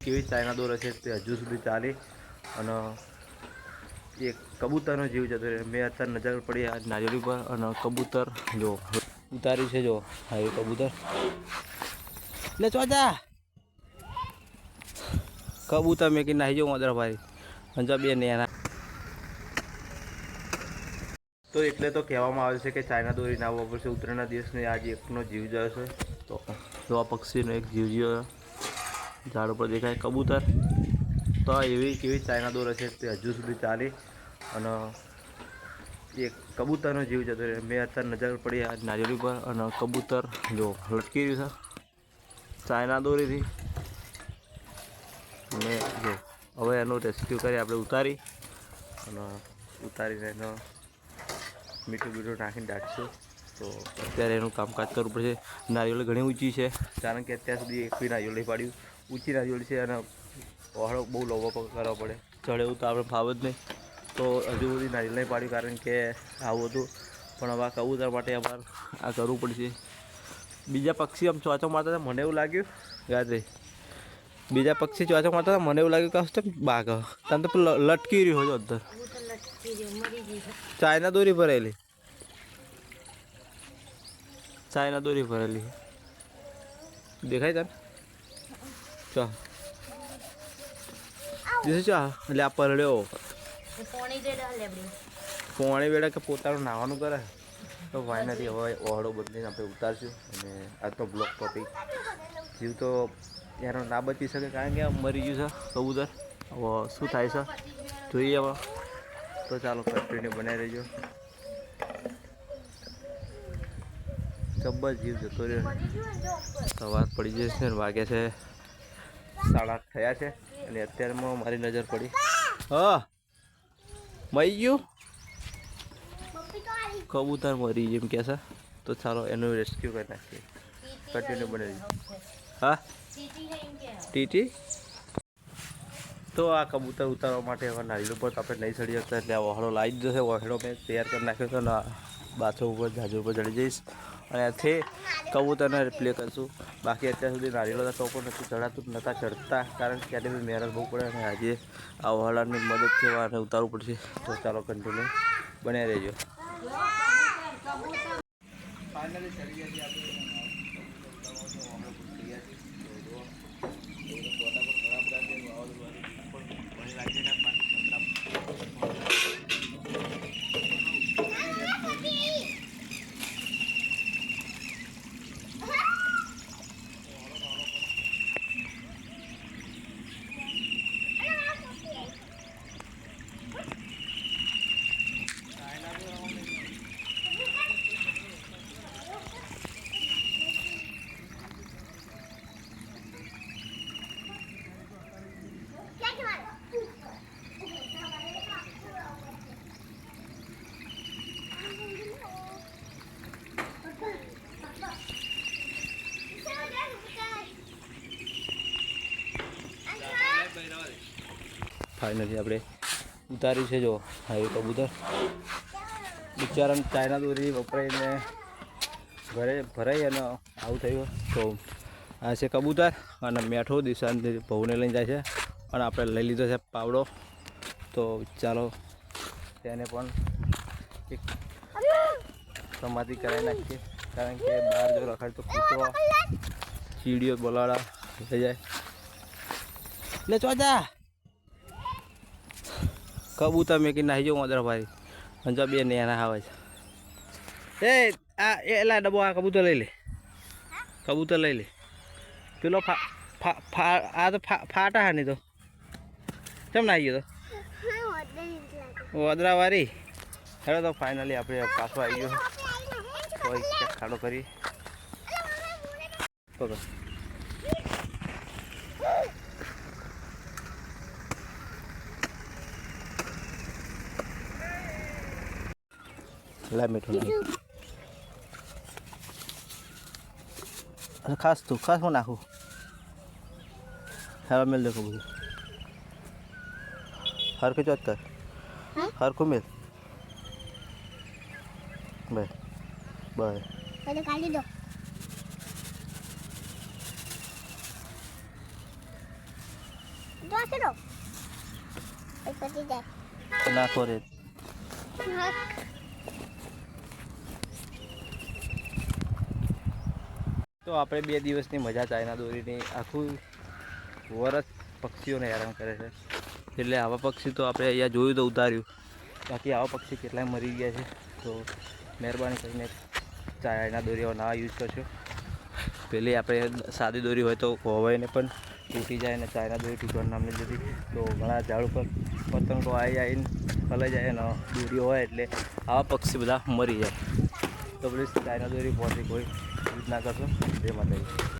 કેવી ચાઇના દોર હશે તે હજુ સુધી ચાલી અને એક કબૂતરનો જીવ જતો રહે. મેં અત્યારે નજર પડી આ નારિયેળી પર અને કબૂતર જો ઉતાર્યું છે. જો હા એ કબૂતર લે ચોજા કબૂતર મેં કે નાહી જો મદરા ભાઈ અંજા બે ને એના તો એટલે તો કહેવામાં આવે છે કે ચાઇના દોરી ના વાપરશે. ઉત્તરાયણના દિવસને આજે એકનો જીવ જાય છે. તો આ પક્ષીનો એક જીવ ગયો ઝાડ ઉપર દેખાય કબૂતર. તો એવી કેવી ચાઇના દોર હશે તે હજુ સુધી ચાલી અને એક કબૂતરનો જીવ જતો રહે. મેં અત્યારે નજર પડી આ નારિયેળી પર અને કબૂતર જો લટકી રહ્યું છે ચાઇના દોરીથી. મેં જો હવે એનું રેસ્ક્યુ કરી આપણે ઉતારી અને ઉતારીને એનો મીઠું બીઠું નાખીને દાટશું. તો અત્યારે એનું કામકાજ કરવું પડશે. નારિયેળ ઘણી ઊંચી છે કારણ કે અત્યાર સુધી એક બી નારિયેળ નહીં પાડ્યું. ઊંચી નારિયેળ છે અને વહાળો બહુ લોવો કરવો પડે. ચડે એવું તો આપણે ફાવ જ નહીં. તો હજુ સુધી નારિયેળ નહીં પાડ્યું કારણ કે આવું હતું. પણ હવે આ કબૂતર માટે અમારે આ કરવું પડશે. બીજા પક્ષી આમ ચોચો મારતા હતા મને એવું લાગ્યું ગાજરે બીજા પક્ષી ચોચો મારતા હતા મને એવું લાગ્યું કે હશે બાઘ તને તો લટકી રહ્યું હોય અંદર ચાઇના દોરી ભરેલી. ચાઇના દોરી ભરેલી દેખાય તને ચા ચા એટલે આ પરડ્યો પોણી વેળા કે પોતાનું નાવાનું કરે તો ભાઈ નથી. હવે ઓહળો બદલીને આપણે ઉતારશું અને આજનો બ્લોક ટોપિક જીવ તો એનો ના બચી શકે કારણ કે મરી ગયું છે કબૂતર. હવે શું થાય છે જોઈએ હવે. તો ચાલો કન્ટિન્યુ બનાવી રહીજો. જબ્બર જીવ જતો રહ્યો. સવાર પડી જશે ને વાગ્યા છે 8:30 થયા છે અને અત્યારમાં મારી નજર પડી હા મરી ગયું કબૂતર મરી જેમ કે છે. તો ચાલો એનું રેસ્ક્યુ કરી નાખીએ. કન્ટિન્યુ બનાવી હા ટીટી. તો આ કબૂતર ઉતારવા માટે હવે નારિયેળ ઉપર તો આપણે નહીં ચડી શકતા એટલે આ વહાળો લાવી દીધો છે. વહાળો મેં તૈયાર કરી નાખ્યો છે અને બાથરૂમ ઉપર જાજુ ઉપર ચડી જઈશ અને આથી કબૂતરને રિપ્લે કરશું. બાકી અત્યાર સુધી નારિયેળો તો પણ નથી ચડાતું નહોતા ચડતા કારણ કે આટલી બધી મહેનત બહુ પડે અને આજે આ વહાળાની મદદથી આને ઉતારવું પડશે. તો ચાલો કન્ટિન્યુ બનાવી રહેજો. ફાઇનલી ચડી ગયા છીએ આપણે. ફાઇનલી આપણે ઉતાર્યું છે. જો હા એ કબૂતર બિચારાને ચાઇના દોરી વપરાઈને ઘરે ભરાઈ અને આવું થયું. તો આ છે કબૂતર અને મેઠો દિશાની બહુને લઈને જાય છે અને આપણે લઈ લીધો છે પાવડો. તો ચાલો તેને પણ એક સમાધિ કરાવી નાખીએ કારણ કે બહાર જો રખાય તો કૂતરો ચીડીઓ બોલાડા થઈ જાય. લે ચોજા કબૂતર મેં કે નાહી જો મદરા ભાઈ અંજા બે ને એના આવે છે. આ એલા ડબ્બો આ કબૂતર લઈ લે. કબૂતર લઈ લે પેલો આ તો ફાટા હા નહીં તો કેમ નાહી ગયો તો વદરા વારી. હેલો તો ફાઇનલી આપણે પાછો આવી ગયો. તો એક ખાડો કરી પકડ. લા મીઠું નહીં ખાસ તું ખાસ હું નાખું. હવે મેલ દેખો બધું હરખું ચોત કર હરખું મેલ બસ બસ કાઢી દો. નાખો રે. તો આપણે 2 દિવસની મજા ચાઇના દોરીની આખું વરસ પક્ષીઓને હેરાન કરે છે. એટલે આવા પક્ષી તો આપણે અહીંયા જોયું તો ઉતાર્યું, બાકી આવા પક્ષી કેટલાય મરી ગયા છે. તો મહેરબાની કરીને ચાઇના દોરીઓ ના યુઝ કરશો. પેલી આપણે સાદી દોરી હોય તો હોવાઈને પણ તૂટી જાય, અને ચાઇના દોરી તૂટવાનું નામ નહીં જતી. તો ઘણા ઝાડ ઉપર પતંગો આવીને ફલાઈ જાય, અને દોરીઓ હોય એટલે આવા પક્ષી બધા મરી જાય. તો પ્લીઝ ચાઇના દોરી પહોંચી કોઈ યુઝ ના કરશો. જય માતાજી.